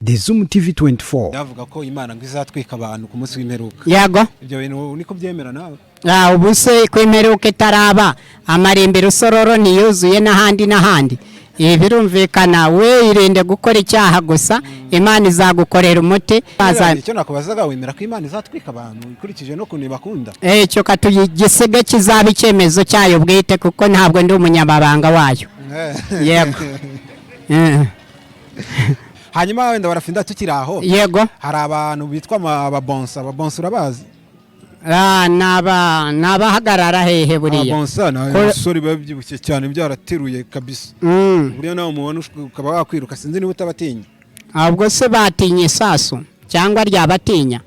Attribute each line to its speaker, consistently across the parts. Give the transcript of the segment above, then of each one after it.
Speaker 1: The ZOOM TV24
Speaker 2: yavuga ko Imana ngo izatwika abantu ku munsi w'imperuka.
Speaker 3: Yego.
Speaker 2: Ibyo bintu niko byemera nawe.
Speaker 3: Ubuse kw'imperuka itaraba amarembero usororo niyuzuye n'ahandi. Birumvikana we irinde gukora icyaha gusa Imana izagukorera umuti.
Speaker 2: Icyo nakubazaga wemera ko Imana izatwika abantu ikurikije no kuntu bakunda.
Speaker 3: Cyo katugisege kizaba icyemezo cyayo bwite kuko ntabwo ndi umunyamabanga wayo. Yego.
Speaker 2: Hanyuma wenda Barafinda tukiri aho.
Speaker 3: Yego.
Speaker 2: Hari abantu bitwa ababonsa urabazi?
Speaker 3: Nabahagarara hehe buriya.
Speaker 2: Ababonsa na sorry babyibushye cyane byarateruye kabisa. Buriya nawe umubona ukaba wakwiruka sinzi niba utabatinya.
Speaker 3: Ahubwo se batinye sasu cyangwa ryabatinya.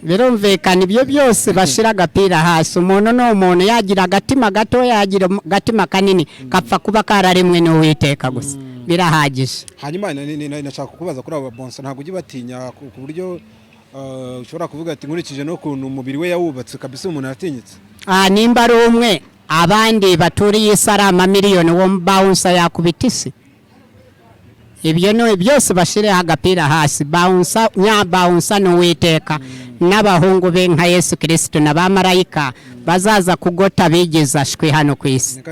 Speaker 3: Birumvikana ibyo byose bashira agapira hasi umuntu no umuntu yagira agatima gato yagira gatima kanini kapfa kuba kararemwe n'Uwiteka gusa birahagije.
Speaker 2: Hanyuma nashaka kukubaza kuri abo babonsa ntabwo ujye batinya ku buryo ushobora kuvuga ati nkurikije no kuntu umubiri we yawubatse kabisa umuntu yatinyitse.
Speaker 3: Nimba ari umwe abandi baturiye isarama miliyoni wo bounce yakubitisi. Ibyo no byose bashire agapira hasi bounce bounce n'Uwiteka n'abahungu be nka Yesu Kristo n'abamarayika bazaza kugota bigeza shwe hano ku isi.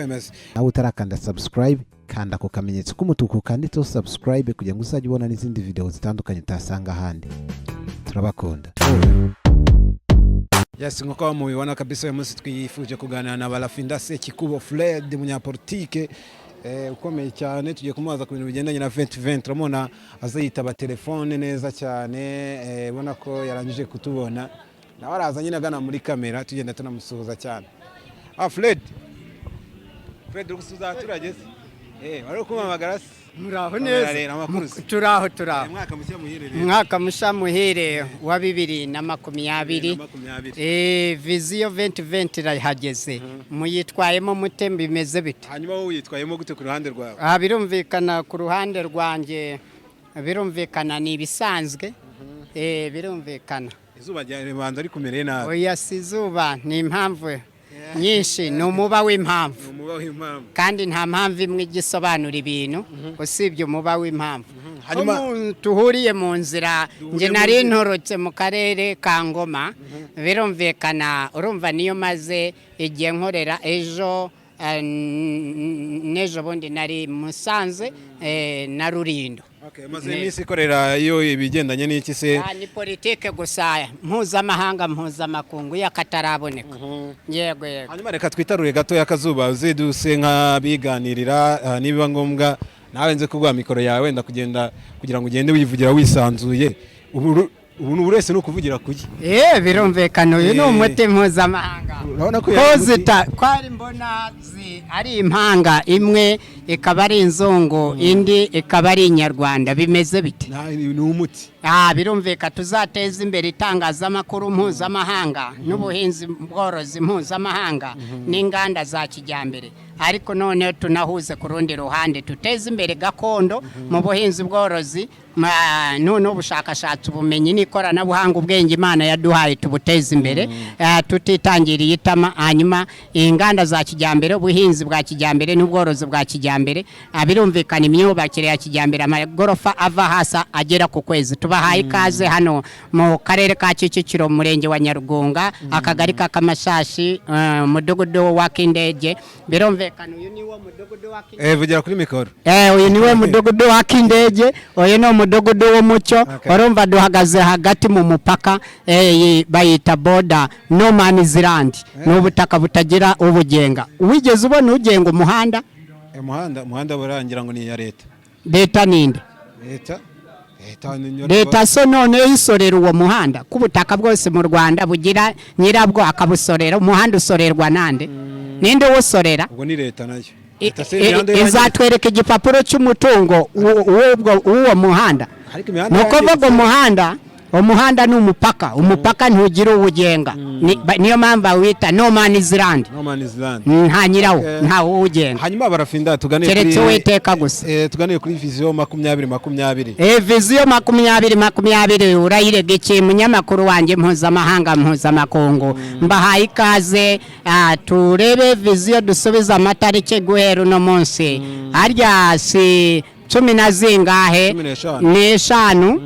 Speaker 1: nawe utarakanda subscribe kanda ku kamenyetso k'umutuku kanditseho subscribe kugira ngo uzajye ubona n'izindi video zitandukanye utasanga ahandi. Turabakunda.
Speaker 2: Yes, nkuko mubibona kabisa uyu munsi twifuje kuganira na Barafinda Sekikubo Fred munyapolitike ukomeye cyane. Tugiye kumubaza ku bintu bigendanye na 2020 turamona azayitaba telefone neza cyane ubona ko yarangije kutubona nawe araza nyine agana muri kamera tugenda tunamusuhuza cyane. Fred ugusuza turageze wari kumamagara
Speaker 3: muraho neza turaho mwaka musha muhire wa 2020 viziyo 2020 rahageze muyitwayemo mutembe bimeze bite?
Speaker 2: Hanyuma wowe yitwayemo gute ku ruhande rwawe?
Speaker 3: Birumvikana ku ruhande rwanjye birumvikana ni ibisanzwe birumvikana
Speaker 2: izuba ryaribanza ari kumereye nabi.
Speaker 3: Oya sizuba ni impamvu nyinshi ni umuba w'impamvu kandi nta mpamvu imwe igisobanura ibintu usibye umuba w'impamvu. Hanyuma tuhuriye mu nzira nge nari ntorotse mu karere ka Ngoma birumvikana urumva niyo maze igihe nkorera ejo nejo bundi nari Musanze na Rurindo.
Speaker 2: Maze iminsi ikorera iyo ibigendanye n'iki se?
Speaker 3: Ni politike gusa mpuzamakungu yakataraboneka. Yego.
Speaker 2: Hanyuma reka twitarure gato y'akazuba uziduse nk'abiganirira niba ngombwa nawe nze kuguha mikoro yawe wenda kugira ngo ugende wivugira wisanzuye. Ubu n'uburese no kuvugira kuki?
Speaker 3: Birumvikana uyu ni umuti mpuzamahanga.
Speaker 2: Urabona ko
Speaker 3: kwari mbona ari impanga imwe ikaba ari inzungu indi ikaba ari inyarwanda bimeze bite?
Speaker 2: Ni umuti.
Speaker 3: Birumvikana tuzateza imbere itangazamakuru mpuzamahanga n'ubuhinzi bworozi mpuzamahanga n'inganda za kijyambere ariko none tunahuze ku rundi ruhande tuteza imbere gakondo mu buhinzi bworozi none ubushakashatsi ubumenyi n'ikoranabuhanga ubwenge Imana yaduhaye tubuteza imbere tutitangiriye itama. Hanyuma inganda za kijyambere ubuhinzi bwa kijyambere n'ubworozi bwa kijyambere birumvikana imyubakire ya kijyambere amagorofa ava hasa agera ku kwezi. Tubahaye ikaze hano mu karere ka Kicukiro murenge wa Nyarugunga akagari ka Kamashashi mudugudu wa Kindege. Birumvikana uyu ni wo mudugudu wa Kindege.
Speaker 2: Vugira kuri mikoro.
Speaker 3: Uyu ni wo mudugudu wa Kindege uyu no mudugudu w'umucyo. Urumva duhagaze hagati mu mupaka bayita border no man's land n'ubutaka butagira ubugenga. Wigeze ubona ugenga umuhanda?
Speaker 2: Umuhanda burangira ngo ni ya leta.
Speaker 3: Leta ninde? Leta so none yisorera uwo muhanda kubutaka bwose mu Rwanda bugira nyirabwo akabusorera. Umuhanda usorerwa nande? Ninde wosorera?
Speaker 2: Ubwo ni leta nayo.
Speaker 3: Izatwereka igipapuro cy'umutungo uwo muhanda. Nuko vuga umuhanda ni umupaka ntugira ubugenga. Niyo mpamvu wita no man's land. Nta nyirawo nta uwugenga.
Speaker 2: Hanyuma Barafinda tuganire
Speaker 3: kuri keretse Uwiteka gusa.
Speaker 2: Tuganire kuri viziyo 2020.
Speaker 3: Viziyo 2020 urayirega iki munyamakuru wanjye mpuzamakungu mbahaye ikaze turebe viziyo dusubiza amatariki guhera no munsi. Harya si cumi na zingahe n'eshanu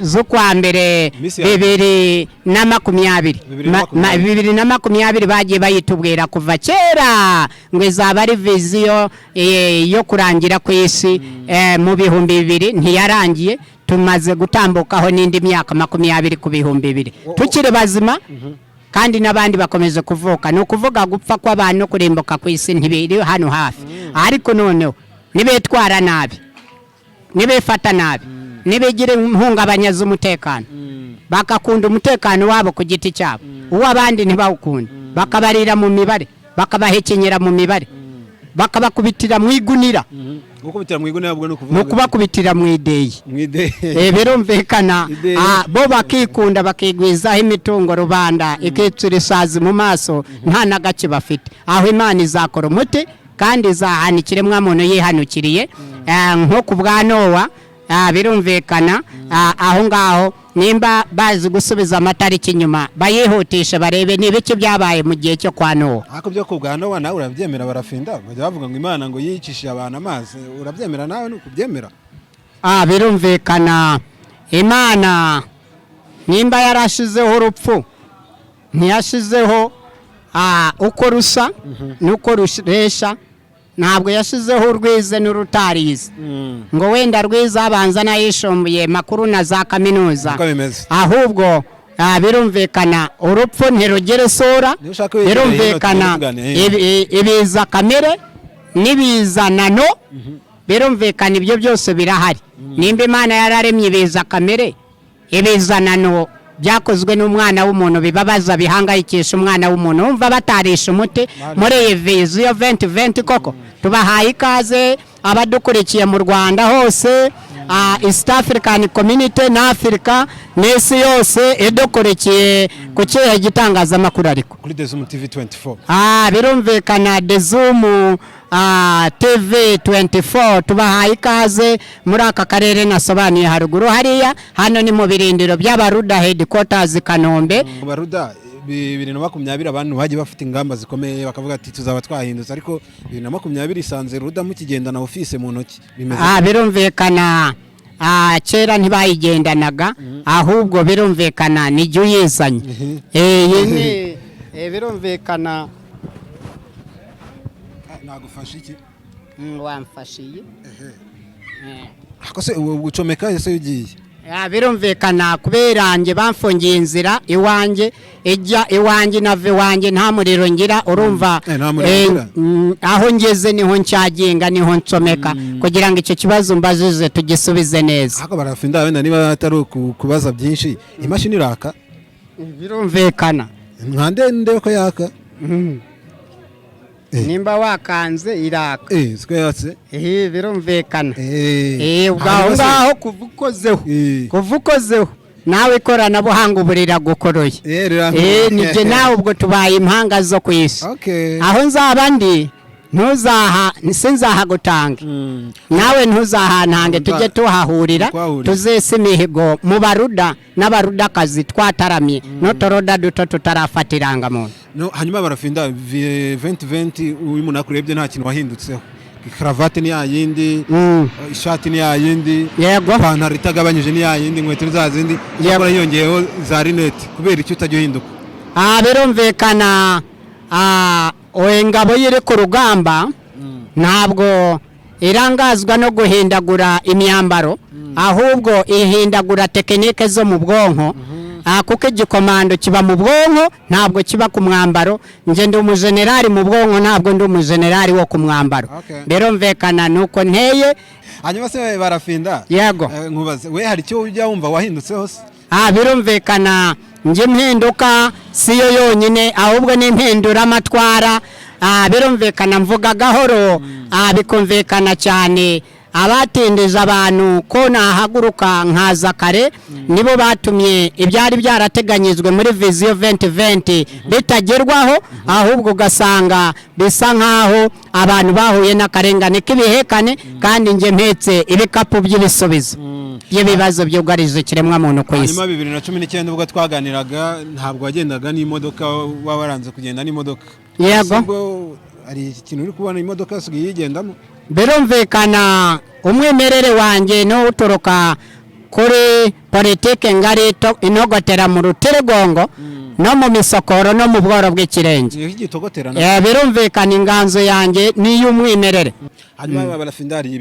Speaker 3: z'ukwa mbere 2020 2020 bagiye bayitubwira kuva kera ngo izaba ari viziyo yo kurangira ku isi mu 2000 ntiyarangiye tumaze gutambukaho n'indi myaka 20 ku 2000 tukiri bazima kandi n'abandi bakomeje kuvuka no kuvuga gupfa kw'abantu kurimbuka ku isi ntibiri hano hafi ariko noneho nibetwara nabi nibefata nabi nibigira impungabanya z'umutekano bakakunda umutekano wabo ku giti cyabo uwo abandi ntibawukunda bakabarira mu mibare bakabahekenyera mu mibare bakabakubitira mu igunira
Speaker 2: gukubitira mu igunira bwo no kuvuga
Speaker 3: no kubakubitira mu ideyi birumvikana bo bakikunda bakigwizaho imitungo rubanda ikitsura isazi mu maso nta nagace bafite aho Imana izakora umuti kandi izahanikire muntu yihanukiriye nko ku bwa Nowa birumvikana aho ngaho nimba bazi gusubiza amatariki inyuma bayihutisha barebe n'ibiki byabaye mu gihe cyo kwa Nowa.
Speaker 2: Ako byo ku bwa Nowa nawe urabyemera Barafinda bajya bavuga ngo Imana ngo yicishije abantu amazi urabyemera nawe nukubyemera?
Speaker 3: Birumvikana Imana nimba yarashizeho urupfu ntiyashizeho uko rusa nuko ruresha ntabwo yashizeho urwize n'urutarize ngo wenda rwiza abanza nayishombuye makuru na za kaminuza ahubwo birumvikana urupfu ntirugere sora birumvikana ibiza kamere n'ibizanano birumvikana ibyo byose birahari nimba Imana yararemye ibiza kamere ibizanano byakozwe n'umwana w'umuntu bibabaza bihangayikisha umwana w'umuntu umva batarisha umuti muri iyi viziyo 2020 koko tubahaye ikaze abadukurikiye mu Rwanda hose East African Community na Africa n'isi yose idukurikiye ku cyehe gitangazamakuru ariko
Speaker 2: kuri ZOOM TV24
Speaker 3: birumvikana ZOOM TV24 tubahaye ikaze muri aka karere nasobanuye haruguru hariya hano ni mu birindiro by'abaruda headquarters Kanombe
Speaker 2: baruda 2020 abantu bagiye bafite ingamba zikomeye bakavuga ati tuzaba twahindutse ariko 2020 isanze ruda mukigendana office mu ntoki
Speaker 3: birumvikana kera ntibayigendanaga ahubwo birumvikana ni jyu yizanye birumvikana
Speaker 2: nagufasha iki
Speaker 3: wamfashiye
Speaker 2: akose ugucomeka ese ugiye
Speaker 3: birumvikana kubera nge bamfungiye inzira iwanjye ijya iwanjye nave iwanjye nta muriro ngira urumva aho ngeze niho ncyaginga niho ncomeka kugira ngo icyo kibazo mbajije tugisubize neza
Speaker 2: ako Barafinda wenda niba atari kubaza byinshi imashini iraka
Speaker 3: birumvikana
Speaker 2: mwande ndebe ko yaka
Speaker 3: nimba wakanze iraka
Speaker 2: siko yatse
Speaker 3: birumvikana ubwaho ngaho kuvukozeho nawe ikoranabuhanga uburira gukoroye nibyo nawe ubwo tubaye impanga zo ku isi aho nzaba ndi sinzahagutanga nawe ntuzahantange tujye tuhahurira tuzese imihigo mu baruda n'abarudakazi twataramye n'utoroda duto tutarafatira irangamuntu
Speaker 2: hanyuma Barafinda 2020 uyu muntu akurebye nta kintu wahindutseho karavate ni yayindi ishati ni yayindi ipantaro itagabanyije ni yayindi inkweto zazindi yakora yongeyeho za rinete kubera icyo utajya uhinduka
Speaker 3: birumvikana ingabo yiri ku rugamba ntabwo irangazwa no guhindagura imyambaro ahubwo ihindagura tekinike zo mu bwonko kuko igikomando kiba mu bwonko ntabwo kiba ku mwambaro nje ndi umujenerali mu bwonko ntabwo ndi umujenerali wo ku mwambaro birumvikana nuko nteye
Speaker 2: hanyuma se Barafinda
Speaker 3: yego
Speaker 2: nkubaze we hari icyo ujya wumva wahindutseho se
Speaker 3: birumvikana nje mpinduka siyo yonyine ahubwo n'impindura amatwara birumvikana mvuga gahoro bikumvikana cyane abatindije abantu ko nahaguruka nkaza kare nibo batumye ibyari byarateganyijwe muri viziyo 2020 bitagerwaho ahubwo ugasanga bisa nkaho abantu bahuye n'akarengane k'ibihekane kandi nge mpetse ibikapu by'ibisubizo by'ibibazo byugarije ikiremwa muntu ku isi.
Speaker 2: Hanyuma 2019 ubwo twaganiraga ntabwo wagendaga n'imodoka wabaranze kugenda n'imodoka.
Speaker 3: Yego
Speaker 2: ari ikintu uri kubona imodoka yasigaye yigendamo
Speaker 3: birumvikana umwimerere wanjye no uturuka kuri politike ngari inogotera mu rutirigongo no mu misokoro no mu bworo bw'ikirenge. Birumvikana inganzo yanjye ni y'umwimerere.
Speaker 2: Hanyuma Barafinda hari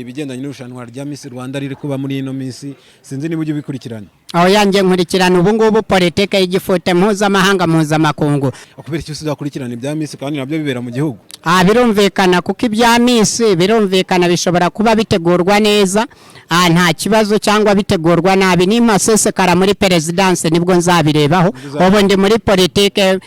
Speaker 2: ibigendanye n'irushanwa rya Miss Rwanda riri kuba muri ino minsi, sinzi niba ujye ubikurikirana.
Speaker 3: Aho yanjye nkurikirana ubu ngubu politike y'igifute mpuzamahanga mpuzamakungu.
Speaker 2: Kubera icyo uzakurikirana ibya Miss kandi nabyo bibera mu gihugu.
Speaker 3: Birumvikana kuko ibya Miss birumvikana bishobora kuba bitegurwa neza, nta kibazo cyangwa bitegurwa nabi. Ni masesekara muri presidence nibwo nzabirebaho. Ubu ndi muri politike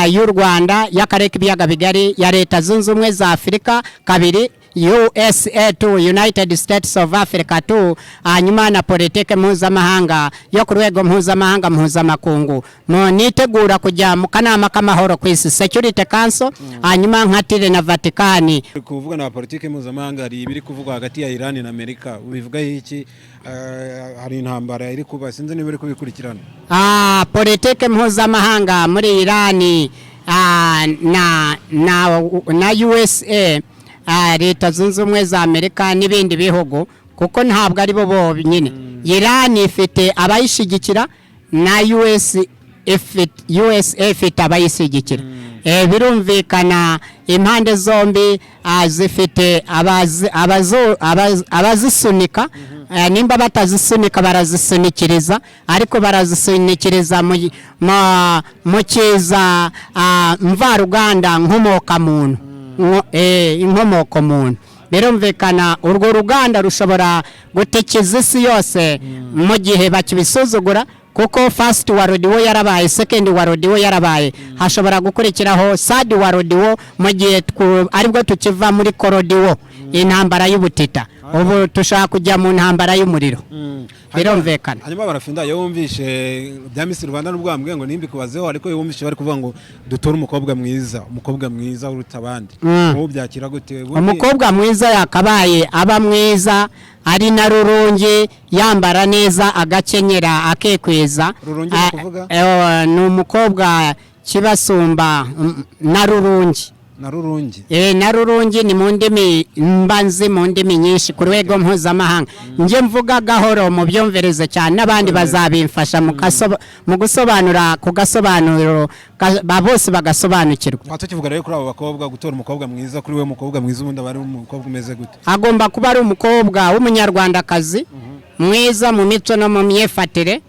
Speaker 3: y'u Rwanda y'akarere k'ibiyaga bigari ya Leta Zunze Ubumwe za Afurika, kabiri USA to United States of Africa to, hanyuma na politike mpuzamahanga yo ku rwego mpuzamahanga mpuzamakungu. Nitegura kujya mu kanama k'amahoro ku isi Security Council, hanyuma nkatire na Vatikani.
Speaker 2: Kuvugana na politike mpuzamahanga hari ibiri kuvugwa hagati ya Iran na Amerika, ubivuga iki? Hari intambara iri kuba, sinzi niba uri kubikurikirana.
Speaker 3: Politike mpuzamahanga muri Iran na USA, Leta Zunze Ubumwe za Amerika n'ibindi bihugu, kuko ntabwo ari bo bonyine. Iran ifite abayishigikira na USA ifite abayishigikira. Birumvikana impande zombi zifite abazisunika, nimba batazisunika barazisunikiriza, ariko barazisunikiriza mu kiza mvaruganda nkomokamuntu. Inkomoko muntu. Birumvikana urwo ruganda rushobora gutekiza isi yose mu gihe bakibisuzugura, kuko first world war yarabaye, second world war yarabaye, hashobora gukurikiraho third world war mu gihe aribwo tukiva muri cold war, intambara y'ubutita. Ubu tushaka kujya mu ntambara y'umuriro. Birumvikana.
Speaker 2: Hanyuma Barafinda yumvishe bya Miss Rwanda n'ubwo bambwiye ngo nimbi kubazeho, ariko yumvishe bari kuvuga ngo dutore umukobwa mwiza uruta abandi. Ubu byakira gute?
Speaker 3: Umukobwa mwiza yakabaye aba mwiza, ari na rurungi, yambara neza, agakenyera, akekweza.
Speaker 2: Rurungi kuvuga?
Speaker 3: Ni umukobwa kibasumba na rurungi. Na rurungi ni mu ndimi mbanzi, mu ndimi nyinshi ku rwego mpuzamahanga. Nje mvuga gahoro mu byumvereze cyane, n'abandi bazabimfasha mu gusobanura ku gasobanuro bose bagasobanukirwa.
Speaker 2: Tukivuga rero kuri abo bakobwa, gutora umukobwa mwiza, kuri we umukobwa mwiza ubundi abari umukobwa umeze gute?
Speaker 3: Agomba kuba ari umukobwa w'umunyarwandakazi, mwiza mu mico no mu myifatire,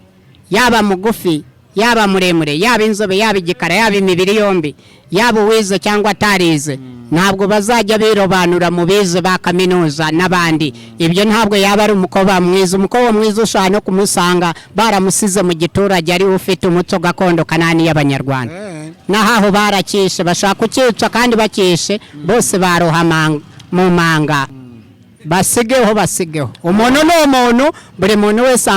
Speaker 3: yaba mugufi, yaba muremure, yaba inzobe, yaba igikara, yaba imibiri yombi, yaba uwize cyangwa atarize. Ntabwo bazajya birobanura mu bize ba kaminuza n'abandi. Ibyo ntabwo yaba ari umukobwa mwiza. Umukobwa mwiza ushobora no kumusanga baramusize mu giturage ari ufite umuco gakondo kanani y'Abanyarwanda. Naho barakishe, bashaka kukica kandi bakishe, bose baroha mu manga. Basigeho. Umuntu ni umuntu, buri muntu wese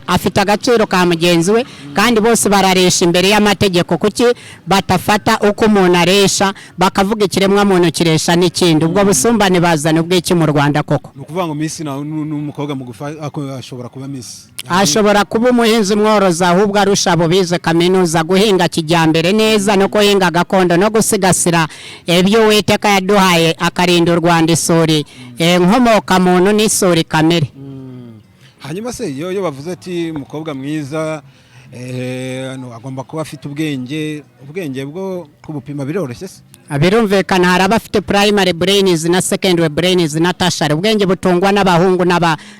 Speaker 3: afite agaciro ka mugenzi we, kandi bose bararesha imbere y'amategeko. Kuki batafata uko umuntu aresha bakavuga ikiremwa muntu kiresha n'ikindi? Ubwo busumbane bazana ubw'iki mu Rwanda koko?
Speaker 2: Nukuvuga ngo Miss n'umukobwa mugufa ashobora kuba Miss,
Speaker 3: ashobora kuba umuhinzi mworoza, ahubwo arusha abo bize kaminuza guhinga kijyambere neza no guhinga gakondo no gusigasira ibyo Uwiteka yaduhaye, akarinda u Rwanda isuri nkomoka muntu n'isuri kamere.
Speaker 2: Hanyuma se yo bavuze ati umukobwa mwiza agomba kuba afite ubwenge bwo kubupima biroroshye se?
Speaker 3: Birumvikana hari abafite primary brains na secondary brains na tertiary. Ubwenge butungwa n'abahungu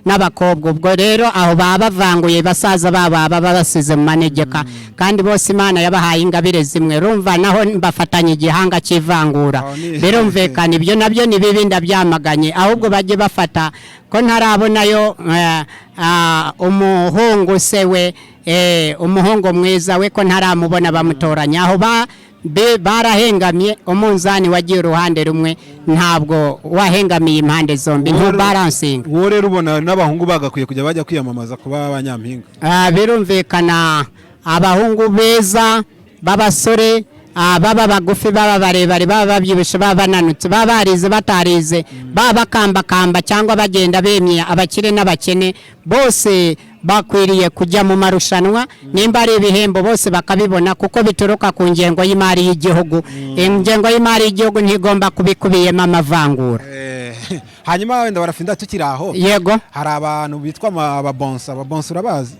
Speaker 3: n'abakobwa. Ubwo rero aho bavanguye basaza baba basize mu manegeka, kandi bose Imana yabahaye ingabire zimwe. Urumva naho bafatanye igihanga cy'ivangura. Birumvikana ibyo nabyo ni bibi, ndabyamaganye. Ahubwo bajye bafata ko ntarabonayo umuhungu se we, umuhungu mwiza we ko ntaramubona bamutoranya. Aho barahengamye, umunzani wagiye uruhande rumwe, ntabwo wahengamiye impande zombi, nto balancing.
Speaker 2: Uwo rero ubona n'abahungu bagakwiye kujya bajya kwiyamamaza kuba abanyampinga.
Speaker 3: Birumvikana abahungu beza b'abasore, baba bagufi, baba barebare, baba babyibushe, baba bananutse, baba barize batarize, baba bakambakamba cyangwa bagenda bemye, abakire n'abakene, bose bakwiriye kujya mu marushanwa nimba ari ibihembo bose bakabibona kuko bituruka ku ngengo y'imari y'igihugu. Ingengo y'imari y'igihugu ntigomba kubikubiyemo amavangura.
Speaker 2: Hanyuma wenda Barafinda tukiri aho,
Speaker 3: yego,
Speaker 2: hari abantu bitwa ababonsa urabazi?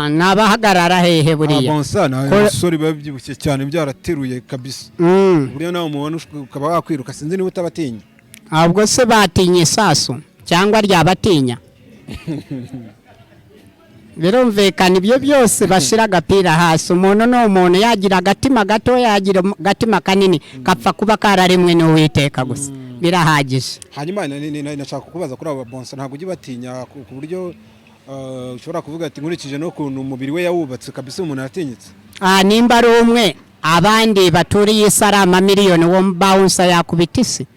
Speaker 3: Nabahagarara hehe buriya?
Speaker 2: Ababonsa ni abasore babyibushye cyane byarateruye kabisa. Buriya nawe umubona ukaba wakwiruka, sinzi niba utabatinya.
Speaker 3: Ahubwo se batinye isasu cyangwa ryabatinya? Birumvikana ibyo byose bashira agapira hasi. Umuntu no umuntu yagira agatima gato, yagira agatima kanini, kapfa kuba kararemwe n'Uwiteka gusa, birahagije.
Speaker 2: Hanyuma nashaka kukubaza kuri abo bonsa, ntabwo ujye batinya ku buryo ushobora kuvuga ati nkurikije no kuntu umubiri we yawubatse kabisa umuntu yatinyitse?
Speaker 3: Nimba ari umwe, abandi baturiye isarama miliyoni wo bouncer yakubita isi.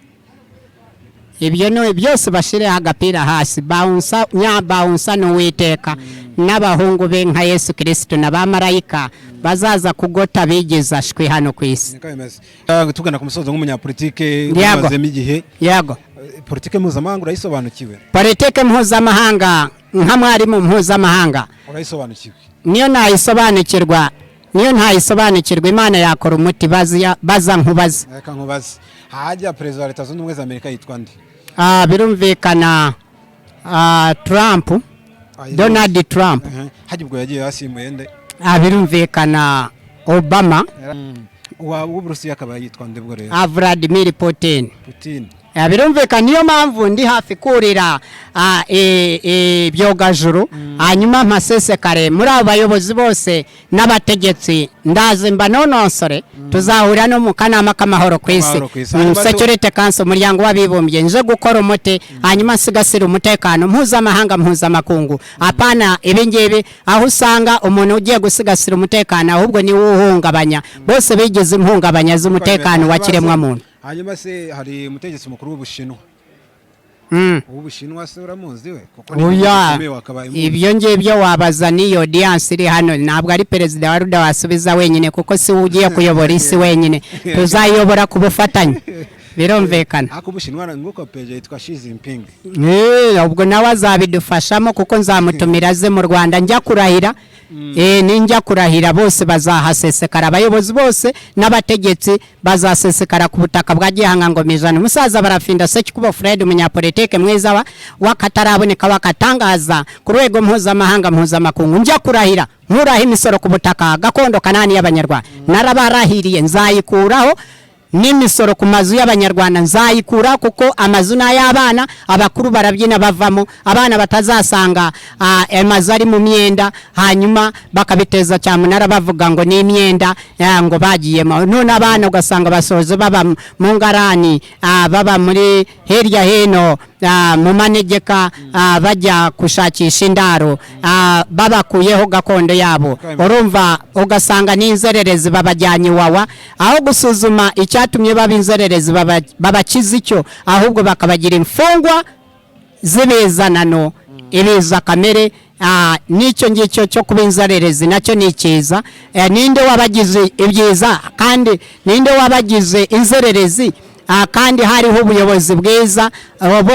Speaker 3: Ibyo no byose bashire agapira hasi. Bouncer n'Uwiteka n'abahungu be nka Yesu Kristo n'abamarayika bazaza kugota bigeza shwe hano ku isi.
Speaker 2: Tugana ku musozo nk'umunyapolitike umazemo igihe.
Speaker 3: Yego.
Speaker 2: Politike mpuzamahanga urayisobanukiwe?
Speaker 3: Politike mpuzamahanga nka mwarimu mpuzamahanga
Speaker 2: urayisobanukiwe?
Speaker 3: Niyo ntayisobanukirwa, Imana yakora umuti baza nkubaza.
Speaker 2: Reka nkubaze, hajya perezida wa Leta Zunze Ubumwe za Amerika yitwa nde?
Speaker 3: Birumvikana Trump, Donald Trump.
Speaker 2: Hajya ubwo yagiye yasimbuye nde?
Speaker 3: Birumvikana Obama.
Speaker 2: Uburusiya akaba yitwa nde bwo rero?
Speaker 3: Vladimir Putin. Birumvikana niyo mpamvu ndi hafi kurira byogajuru, hanyuma mpasesekare muri abo bayobozi bose n'abategetsi ndaze mba nonosore tuzahurira no mu kanama k'amahoro ku isi, Security Council, umuryango w'abibumbye, nje gukora umuti hanyuma nsigasira umutekano mpuzamakungu. Apana ibingibi aho usanga umuntu ugiye gusigasira umutekano ahubwo ni uhungabanya, bose bigize impungabanya z'umutekano wa kiremwa muntu.
Speaker 2: Hanyuma se hari umutegetsi mukuru w'Ubushinwa. Ubushinwa se uramuzi we?
Speaker 3: Ibyo ngibyo wabaza niyo audience iri hano, ntabwo ari perezida wa Ruda wasubiza wenyine kuko si ugiye kuyobora isi wenyine, tuzayobora ku bufatanye. Birumvikana.
Speaker 2: Ako Bushinwa nguko peje yitwa Xi Jinping.
Speaker 3: Ubwo nawe azabidufashamo kuko nzamutumira ze mu Rwanda njya kurahira. Ninjya kurahira bose bazahasesekara, abayobozi bose n'abategetsi bazasesekara ku butaka bwa Gihanga ngo mijana. Umusaza Barafinda Sekikubo Fred, umunyapolitike mwiza wakataraboneka wakatangaza ku rwego mpuzamakungu. Njya kurahira nkuraho imisoro ku butaka gakondo kanani y'Abanyarwanda, narabarahiriye nzayikuraho n'imisoro ku mazu y'Abanyarwanda nzayikura kuko amazu n'ay'abana, abakuru barabyina bavamo, abana batazasanga amazu ari mu myenda hanyuma bakabiteza cyamunara bavuga ngo ni imyenda ngo bagiyemo. None abana ugasanga basoze baba mu ngarani, baba muri hirya hino mu manegeka, bajya kushakisha indaro, babakuyeho gakondo yabo. Urumva ugasanga n'inzererezi babajyanye Iwawa, aho gusuzuma icyatumye baba inzererezi babakiza icyo, ahubwo bakabagira imfungwa z'ibizanano, ibiza kamere. Nicyo ngicyo cyo kuba inzererezi nacyo ni cyiza. Ninde wabagize ibyiza kandi ninde wabagize inzererezi? Kandi hariho ubuyobozi bwiza,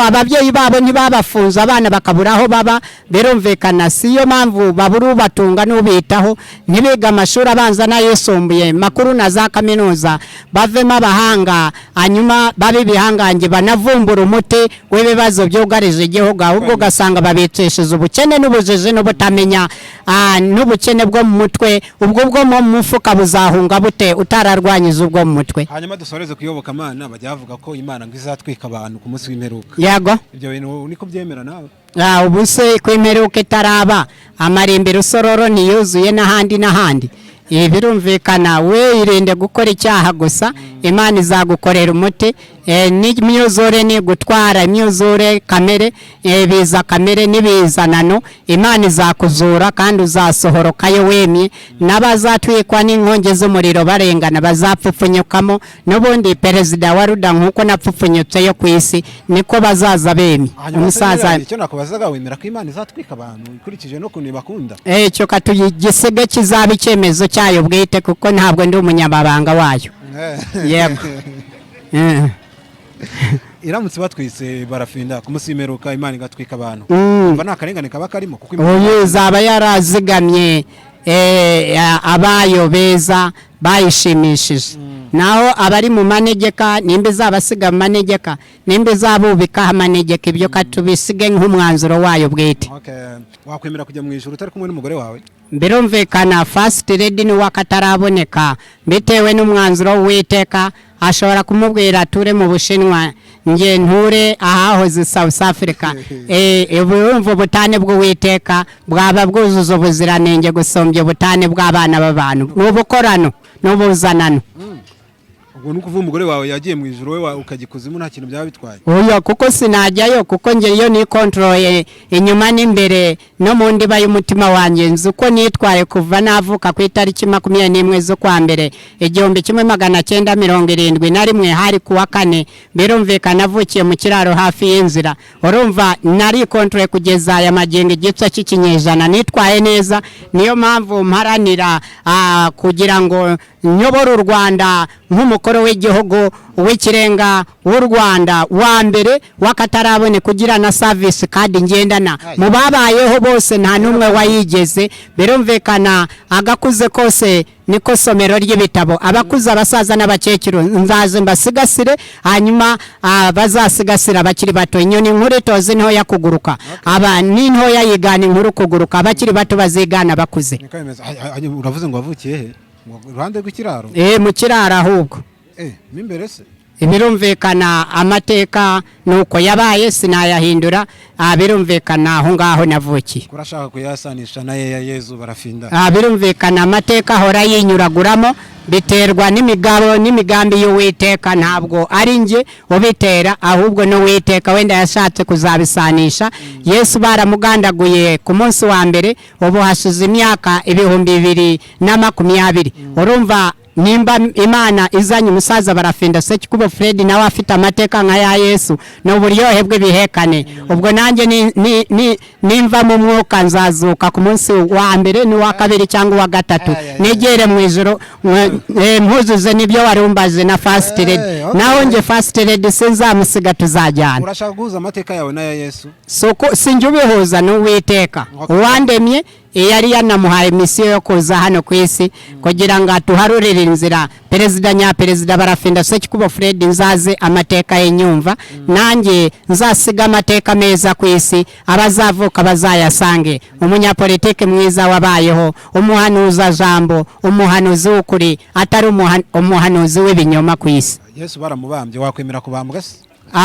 Speaker 3: ababyeyi babo ntibabafunze abana bakaburaho baba. Birumvikana siyo mpamvu baburu batunga n'ubitaho, ntibiga amashuri abanza n'ayisumbuye makuru na za kaminuza, bavemo abahanga hanyuma babe bihangange banavumbura umuti w'ibibazo byugarije igihugu, ahubwo ugasanga babicishije ubukene n'ubujiji n'ubutamenya n'ubukene bwo mu mutwe. Ubwo bwo mu mufuka buzahunga bute utararwanyije ubwo mu mutwe?
Speaker 2: Hanyuma dusoreze kuyoboka Imana, bavuga ko Imana ngo izatwika abantu ku munsi w'imperuka.
Speaker 3: Yego.
Speaker 2: Ibyo bintu niko byemera nawe?
Speaker 3: Ubu se ko imperuka itaraba, amarimbiro usororo niyuzuye n'ahandi. Birumvikana we irinde gukora icyaha gusa, Imana izagukorera umuti. N'imyuzure ni gutwara imyuzure kamere, biza kamere n'ibizanano, Imana izakuzura kandi uzasohorokayo wemye. N'abazatwikwa n'inkongi z'umuriro barengana bazapfupfunyukamo, n'ubundi perezida wa Ruda nkuko napfupfunyutseyo ku isi niko bazaza bemye.
Speaker 2: Umusaza icyo nakubazaga, wemera ko Imana izatwika abantu ikurikije no kuntu bakunda?
Speaker 3: Cyo katugisege kizaba icyemezo cyayo bwite kuko ntabwo ndi umunyamabanga wayo. Yego.
Speaker 2: iramutse batwise Barafinda kumusimeruka Imana igatwika abantu mva nta karengane kaba karimo kuko
Speaker 3: uyu zaba yarazigamye abayo beza bayishimishije naho abari mu manegeka nimba zabasiga mu manegeka nimba zabubika amanegeka ibyo katubisige nk'umwanzuro wayo bwite.
Speaker 2: Wakwemera kujya mu ijuru utari kumwe n'umugore wawe?
Speaker 3: Birumvikana first lady ni wakataraboneka bitewe n'umwanzuro w'Uwiteka ashobora kumubwira ture mu Bushinwa nge nture ahahoze South Africa urumva ubutane bw'Uwiteka bwaba bwuzuza ubuziranenge gusombya ubutane bw'abana b'abantu n'ubukorano n'ubuzanano.
Speaker 2: Ubwo nukuvuga umugore wawe yagiye mu ijuru we ukagikuzimu nta kintu byaba bitwaye?
Speaker 3: Oya kuko sinajyayo kuko nge yo ni control inyuma n'imbere no mu ndiba y'umutima wanjye nzuko nitwaye kuva navuka ku itariki 21 z'ukwa mbere 1971 hari kuwa kane birumvikana navukiye mu kiraro hafi y'inzira urumva nari control kugeza aya magenga igitsa cy'ikinyejana nitwaye neza niyo mpamvu mparanira kugira ngo nyobora u Rwanda nk'umukoro w'igihugu w'ikirenga w'u Rwanda wa mbere wakatarabone kugira na service card ngendana mu babayeho bose nta numwe wayigeze birumvikana agakuze kose niko somero ry'ibitabo abakuze abasaza n'abakecuru nzaze mbasigasire hanyuma bazasigasira abakiri bato inyoni nkuru itozi nto yakuguruka aba ni nto yayigana inkuru kuguruka abakiri bato bazigana bakuze.
Speaker 2: Uravuze ngo wavukiye he? Ruhande rw'ikiraro?
Speaker 3: Mu kiraro ahubwo.
Speaker 2: Mimbere se?
Speaker 3: Birumvikana amateka nuko yabaye sinayahindura birumvikana aho ngaho navukiye.
Speaker 2: Kurashaka kuyasanisha na ya Yezu Barafinda?
Speaker 3: Birumvikana amateka hora yinyuraguramo biterwa n'imigabo n'imigambi y'Uwiteka ntabwo ari nge ubitera ahubwo no Uwiteka wenda yashatse kuzabisanisha. Yesu baramugandaguye ku munsi wa mbere ubu hashize imyaka 2020 urumva nimba Imana izanye umusaza Barafinda Sekikubo Fred nawe afite amateka nka ya Yesu no buryohe bw'ibihekane ubwo nanjye nimva mu mwuka nzazuka ku munsi wa mbere ni wa kabiri cyangwa wa gatatu negere mu ijoro mpuzuze nibyo warumbaje na first lady naho nge first lady sinzamusiga tuzajyana.
Speaker 2: Urashaka guhuza amateka yawe na ya Yesu?
Speaker 3: Soko sinjye ubihuza n'Uwiteka uwandemye yari yanamuhaye misiyo yo kuza hano ku isi kugira ngo atuharurire inzira perezida Barafinda Sekikubo Fred nzaze amateka y'inyumva nanjye nzasiga amateka meza ku isi abazavuka bazayasange umunyapolitike mwiza wabayeho umuhanuza jambo umuhanuzi w'ukuri atari umuhanuzi w'ibinyoma ku isi.
Speaker 2: Yesu baramubambye wakwemera kubambwa se?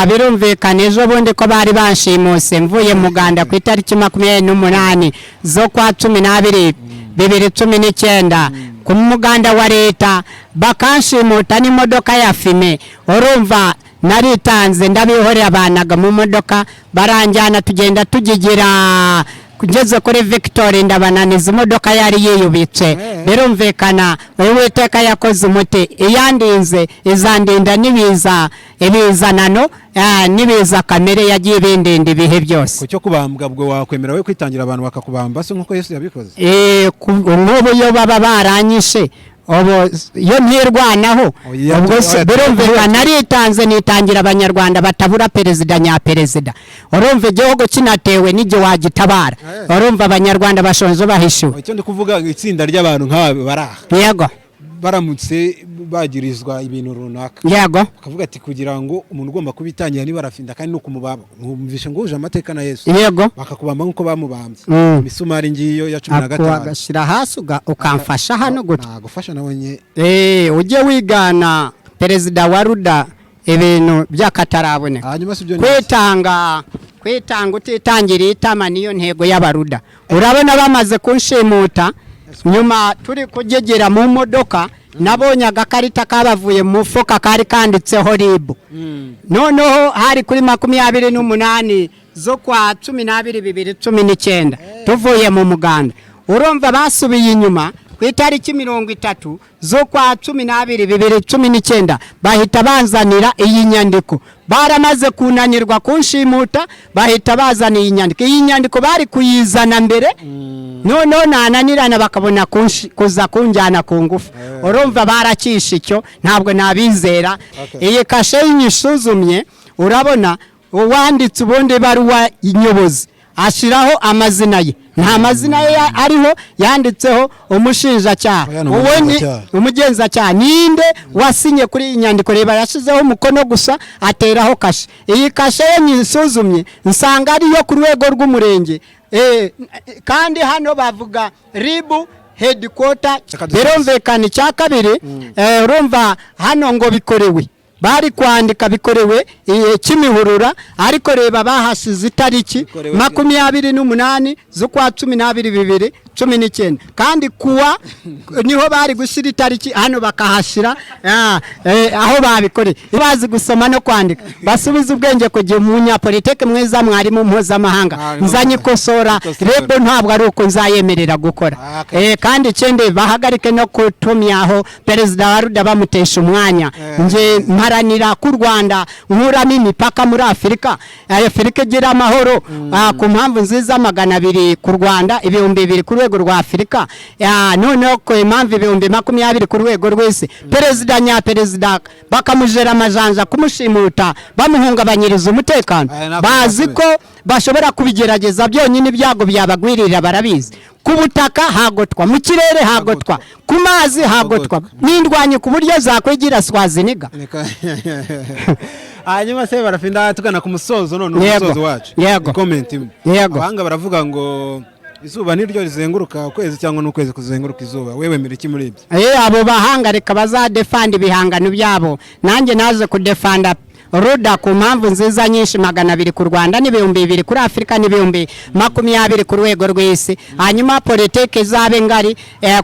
Speaker 3: Birumvikana ejo bundi ko bari banshimuse mvuye mu Uganda ku itariki 28 zo kwa 12 2019 ku muganda wa leta bakanshimuta n'imodoka ya fime urumva naritanze ndabihorera abanaga mu modoka baranjyana tugenda tugigira kugeze kuri Victoria ndabananiza imodoka yari yiyubitse birumvikana Uwiteka yakoze umuti iyandinze izandinda ibizanano nibiza kamere yagiye bindinda ibihe byose.
Speaker 2: Kucyo kubambwa bwo wakwemera we kwitangira abantu bakakubamba se nkuko Yesu yabikoze?
Speaker 3: Nk'ubu yo baba baranyishe obo yo ntirwanaho ubwo se birumvikana naritanze nitangira abanyarwanda batabura perezida nyaperezida urumva igihugu kinatewe n'ijye wagitabara urumva abanyarwanda bashonje bahishiwe.
Speaker 2: Icyo ndi kuvuga itsinda ry'abantu nk'aba baraha
Speaker 3: yego
Speaker 2: baramutse bagirizwa ibintu runaka
Speaker 3: yego
Speaker 2: akavuga ati kugira ngo umuntu ugomba kubitangira ni Barafinda kandi no kumubaba nkumvishe ngo uje amateka na Yesu
Speaker 3: yego
Speaker 2: bakakubamba nkuko bamubambye imisumari ngiyo ya 15
Speaker 3: agashira hasi ukamfasha hano gute
Speaker 2: nagufasha nabonye
Speaker 3: ujye wigana perezida wa Ruda ibintu byakataraboneka
Speaker 2: hanyuma sibyo
Speaker 3: kwitanga utitangiriye itama niyo ntego y'abaruda urabona bamaze kunshimuta nyuma turi kugegera mu modoka nabonye agakarita kabavuye mu mufuka kari kanditseho ribu noneho hari kuri 28 zo kwa 12 2019 tuvuye mu muganda urumva basubiye inyuma ku itariki 30 zo kwa 12 2019 bahita banzanira iyi nyandiko baramaze kunanirwa kunshimuta bahita bazana iyi nyandiko bari kuyizana mbere noneho nananirana bakabona kuza kunjyana ku ngufu urumva barakisha icyo ntabwo nabizera iyi kashe y'inyisuzumye urabona uwanditse ubundi baruwa inyobozi ashiraho amazina ye, nta mazina ye ariho, yanditseho umushinjacyaha, uwo ni umugenzacyaha. Ninde wasinye kuri iyi nyandiko? Reba yashizeho umukono gusa, ateraho kashe. Iyi kashe ye nyisuzumye nsanga ariyo ku rwego rw'umurenge, kandi hano bavuga ribu headquarter. Birumvikana icya kabiri, urumva hano ngo bikorewe, bari kwandika bikorewe Kimihurura, ariko reba bahasize itariki 28 z'ukwa 12 2019, kandi kuwa niho bari gushyira itariki, hano bakahashira aho babikoreye. Bazi gusoma no kwandika, basubiza ubwenge kugira umunyapolitike mwiza, mwarimu mpuzamahanga. Nzanye kosora rebo, ntabwo ari uko nzayemerera gukora. Kandi ikindi bahagarike no kutumyaho perezida wa Ruda bamutesha umwanya. Nje mparanira ku Rwanda nkuramo imipaka muri Afurika, Afurika igira amahoro ku mpamvu nziza 200 ku Rwanda, 200 ku rwego rwa Afurika, noneho ko impamvu 2020 ku rwego rw'isi. Perezida nyaperezida bakamujera amajanja kumushimuta, bamuhungabanyiriza umutekano, bazi ko bashobora kubigerageza byonyine, ibyago byabagwirira barabizi. Ku butaka hagotwa, mu kirere hagotwa, ku mazi hagotwa, n'indwanye ku buryo zakwigira swaziniga.
Speaker 2: Hanyuma se Barafinda, tugana ku musozo, none umusozo wacu. Comment abanga baravuga ngo izuba niryo rizenguruka ukwezi cyangwa n'ukwezi kuzenguruka izuba, wewe mere iki muri ibyo?
Speaker 3: Abo bahanga reka bazadefanda ibihangano byabo, nanjye naje kudefanda Ruda ku mpamvu nziza nyinshi. 200 ku Rwanda, ni 200 kuri Afurika, ni 20 ku rwego rw'isi. Hanyuma politike zabe ngari,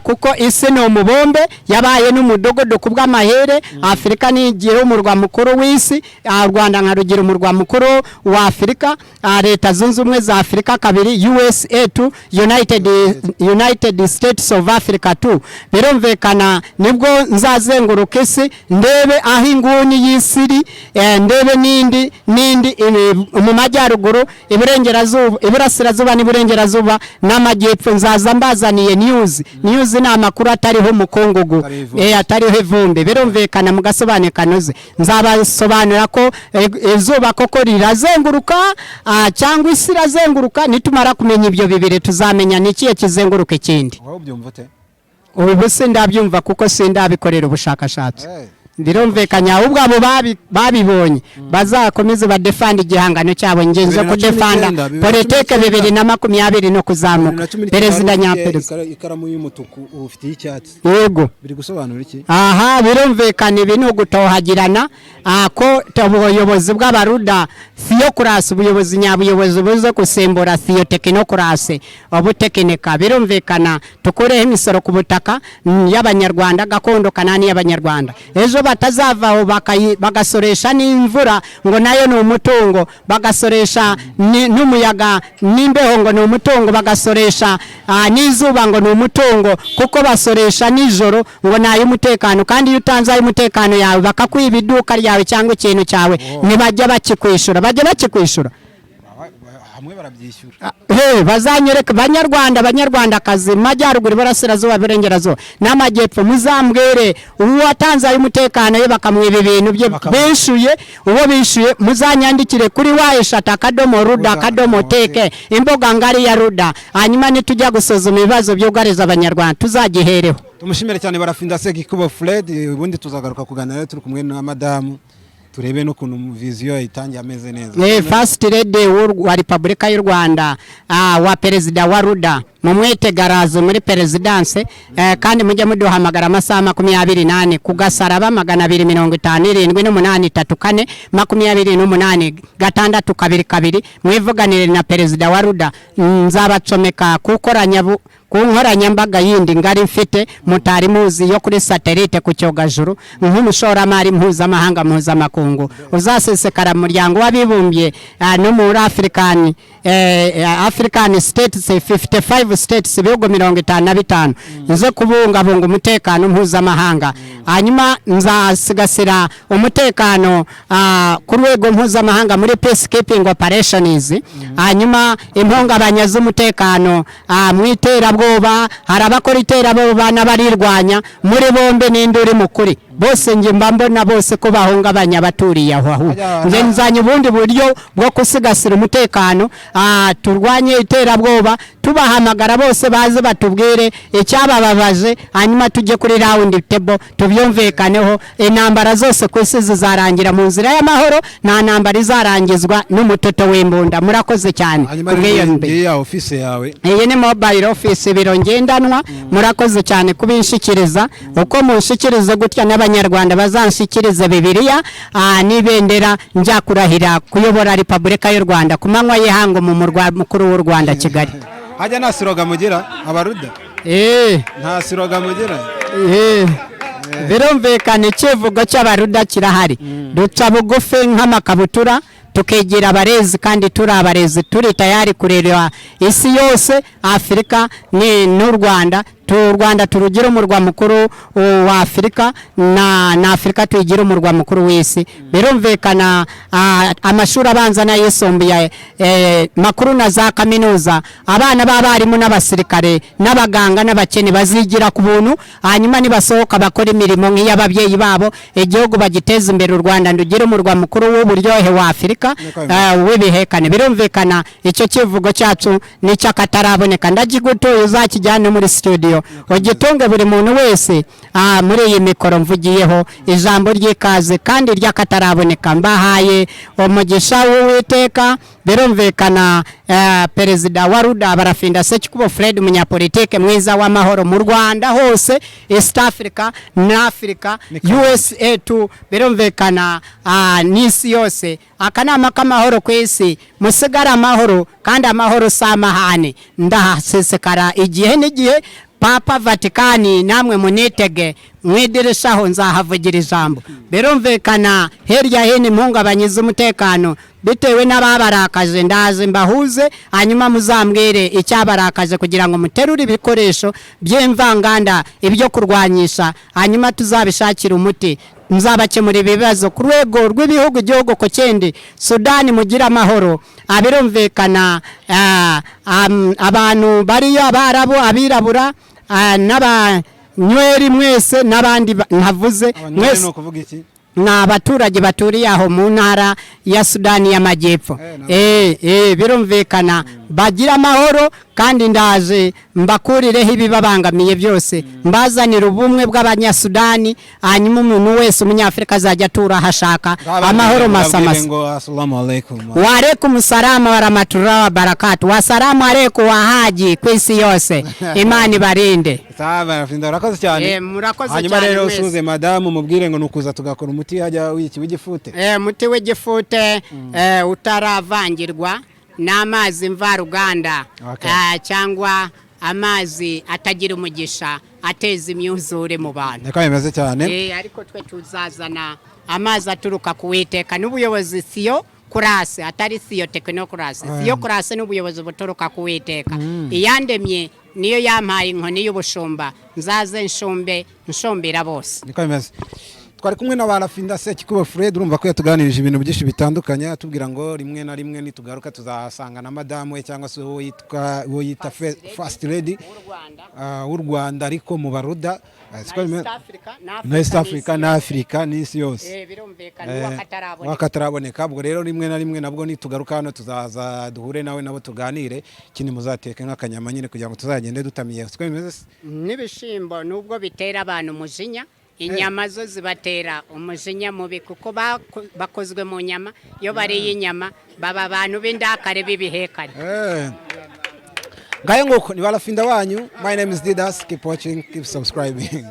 Speaker 3: kuko isi no mubombe yabaye n'umudogodo ku bw'amahere. Afurika ni igira umurwa mukuru w'isi, Rwanda nkarugira umurwa mukuru wa Afurika. Leta zunze ubumwe za Afurika kabiri, USA 2, United States of Africa 2. Birumvikana nibwo nzazenguruka isi ndebe aho inguni y'isiri, ndebe nindi mu majyaruguru, iburasirazuba n'iburengerazuba n'amajyepfo. Nzaza mbazaniye news ni amakuru atariho mukungugu, atariho ivumbi. Birumvikana mugasobaneka noze, nzabasobanura ko izuba koko rirazenguruka cyangwa isi irazenguruka. Nitumara kumenya ibyo bibiri tuzamenya nikiye kizenguruka ikindi.
Speaker 2: Wowe ubyumva ute?
Speaker 3: Ubu sindabyumva kuko sindabikorera ubushakashatsi. Birumvikanya ahubwo abo babibonye bazakomeza badefanda igihangano cyabo. Ngenze ko defanda politike 2020 no kuzamuka. Perezida nyaperezida
Speaker 2: ikaramu y'umutuku ufite icyatsi,
Speaker 3: yego,
Speaker 2: biri gusobanura iki?
Speaker 3: Birumvikana ibi no gutohagirana ko ubuyobozi bw'abaruda siyo kurasa ubuyobozi nyabuyobozi buze kusembura siyo tekinokrasi obutekinika. Birumvikana tukoreho imisoro ku butaka y'abanyarwanda gakondo kanani y'abanyarwanda. Ejo batazavaho bagasoresha n'imvura ngo nayo ni umutungo, bagasoresha n'umuyaga n'imbeho ngo ni umutungo, bagasoresha n'izuba ngo ni umutungo, kuko basoresha nijoro ngo nayo umutekano. Kandi iyo utanze ayo umutekano yawe bakakwiba iduka ryawe cyangwa ikintu cyawe, ntibajya bakikwishura. Bajya bakikwishura
Speaker 2: hamwe barabyishyura.
Speaker 3: Bazanyereka banyarwandakazi majyaruguru, barasirazuba, burengerazuba n'amajyepfo, muzambwere uwo watanze ayo umutekano ye bakamwiba ibintu bye bishuye. Uwo bishuye muzanyandikire kuri wa@ruda.tk imboga ngari ya Ruda. Hanyuma nitujya gusuzuma ibibazo by'ugariza abanyarwanda tuzagihereho.
Speaker 2: Tumushimire cyane Barafinda Sekikubo Fred. Ubundi tuzagaruka kuganira turi kumwe na madamu, turebe no kuntu viziyo itangiye ameze neza.
Speaker 3: First lady wa Republika y'u Rwanda, wa perezida wa Ruda, mumwitegarazo muri perezidanse, kandi mujye muduhamagara amasaha 28 kugasaraba 257 28 628 mwivuganire na perezida wa Ruda. Nzabacomeka ku nkoranyambaga yindi ngari mfite mutari muzi yo kuri satellite ku cyogajuru, nk'umushoramari mpuzamakungu uzasesekara mu muryango w'abibumbye no muri African states 55 states bihugu 55 nze kubungabunga umutekano mpuzamahanga. Hanyuma nzasigasira umutekano ku rwego mpuzamahanga muri peacekeeping operations. Hanyuma impungabanya z'umutekano mwiterabwoba, harabakora iterabwoba n'abarirwanya muri bombe n'induri mukuri bose nge mba mbona bose ko bahungabanya abaturiye aho nge nzanye ubundi buryo bwo kusigasira umutekano turwanye iterabwoba tubahamagara bose baze batubwire icyabababaje hanyuma tujye kuri round table tubyumvikaneho intambara zose ku isi zizarangira mu nzira y'amahoro nta ntambara izarangizwa n'umutoto w'imbunda murakoze cyane
Speaker 2: ya office yawe
Speaker 3: iyi ni mobile office biro ngendanwa murakoze cyane kubinshikiriza uko munshikirize gutya n'abanyarwanda bazanshikirize bibiliya n'ibendera njya kurahira kuyobora Repubulika y'u Rwanda ku manywa y'ihango mu murwa mukuru w'u Rwanda Kigali.
Speaker 2: Hajya nta siroga mugira abaruda nta siroga mugira
Speaker 3: birumvikana ikivugo cy'abaruda kirahari duca bugufi nk'amakabutura tukigira abarezi kandi turi abarezi turi tayari kurera isi yose Afurika n'u Rwanda Rwanda turugira umurwa mukuru wa Afurika na Afurika tuyigira umurwa mukuru w'isi birumvikana amashuri abanza n'ayisumbuye makuru na za kaminuza abana b'abarimu n'abasirikare n'abaganga n'abakene bazigira ku buntu hanyuma nibasohoka bakora imirimo nk'iy'ababyeyi babo igihugu bagiteza imbere u Rwanda ndugira umurwa mukuru w'uburyohe wa Afurika w'ibihekane birumvikana icyo kivugo cyacu n'icyakataraboneka ndagigutuye uzakijyane muri studio ugitunge buri muntu wese muri iyi mikoro mvugiyeho ijambo ry'ikaze kandi ry'akataraboneka mbahaye umugisha w'Uwiteka birumvikana perezida wa Ruda Barafinda Sekikubo Fred umunyapolitike mwiza w'amahoro mu Rwanda hose East Africa na Africa USA tu birumvikana n'isi yose akanama k'amahoro ku isi musigara amahoro kandi amahoro samahane ndahasesekara igihe n'igihe Papa Vatikani namwe munitege mwidirishaho nzahavugira ijambo birumvikana hirya hino impungabanya umutekano bitewe n'ababarakaje ndaje mbahuze hanyuma muzambwire icyabarakaje kugira ngo muterure ibikoresho by'imvanganda ibyo kurwanyisha hanyuma tuzabishakira umuti muzabakemura ibibazo ku rwego rw'ibihugu igihugu ko kindi Sudani mugira amahoro abirumvikana abantu bariyo abarabu abirabura n'abanywereri mwese n'abandi ntavuze mwese n'abaturage baturiye aho mu ntara ya Sudani y'Amajyepfo birumvikana bagira amahoro kandi ndaje mbakurireho ibibabangamiye byose mbazanira ubumwe bw'abanyasudani hanyuma umuntu wese umunyafrika azajya atura hashaka amahoro masamasa wa alaikum salamu wa rahmatullahi wa barakatuh wa salamu alaikum wa haji ku isi yose Imana ibarinde
Speaker 2: murakoze cyane hanyuma rero usuze madamu mubwire ngo nukuza tugakora umuti hajya w'iki w'igifute
Speaker 3: umuti w'igifute utaravangirwa n'amazi mvaruganda cyangwa amazi atagira umugisha ateza imyuzure mu bantu
Speaker 2: niko bimeze cyane
Speaker 3: ariko twe tuzazana amazi aturuka ku Uwiteka n'ubuyobozi siyo kurase atari siyo tekinokrasi siyo kurase n'ubuyobozi buturuka ku Uwiteka iyandemye niyo yampaye inkoni y'ubushumba nzaze nshombera bose
Speaker 2: niko bimeze twari kumwe na Barafinda Sekikubo Fred urumva ko yatuganirije ibintu byinshi bitandukanye atubwira ngo rimwe na rimwe nitugaruka tuzasanga na madamu we cyangwa se uwo yita first lady w'u Rwanda ariko mu baruda na East Africa na Africa n'isi yose wakataraboneka ubwo rero rimwe na rimwe nabwo nitugaruka hano tuzaza duhure nawe nabo tuganire kindi muzateke nk'akanyama nyine kugira ngo tuzagende dutamiye
Speaker 3: n'ibishimbo nubwo bitera abantu umujinya inyama zo zibatera umujinya mubi kuko bakozwe mu nyama iyo bariye inyama baba abantu b'indakare b'ibihekane
Speaker 2: ngayo nguko ni Barafinda wanyu. My name is Didas. Keep watching, keep subscribing.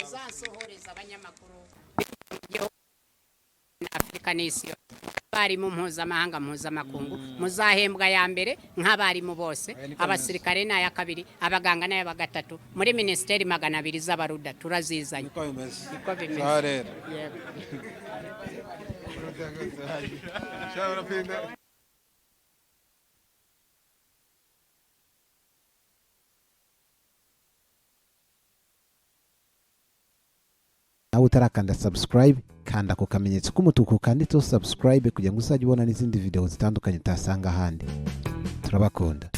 Speaker 3: uzasohoreza abanyamakuru Afrika n'isi abarimu mpuzamahanga mpuzamakungu muzahembwa ya mbere nk'abarimu bose abasirikare n'aya kabiri abaganga n'aya bagatatu muri ministeri 200 z'abaruda turazizanye niko bimeze
Speaker 1: nawe utarakanda subscribe kanda ku kamenyetso k'umutuku kanditseho subscribe kugira ngo uzajye ubona n'izindi video zitandukanye utasanga ahandi. Turabakunda.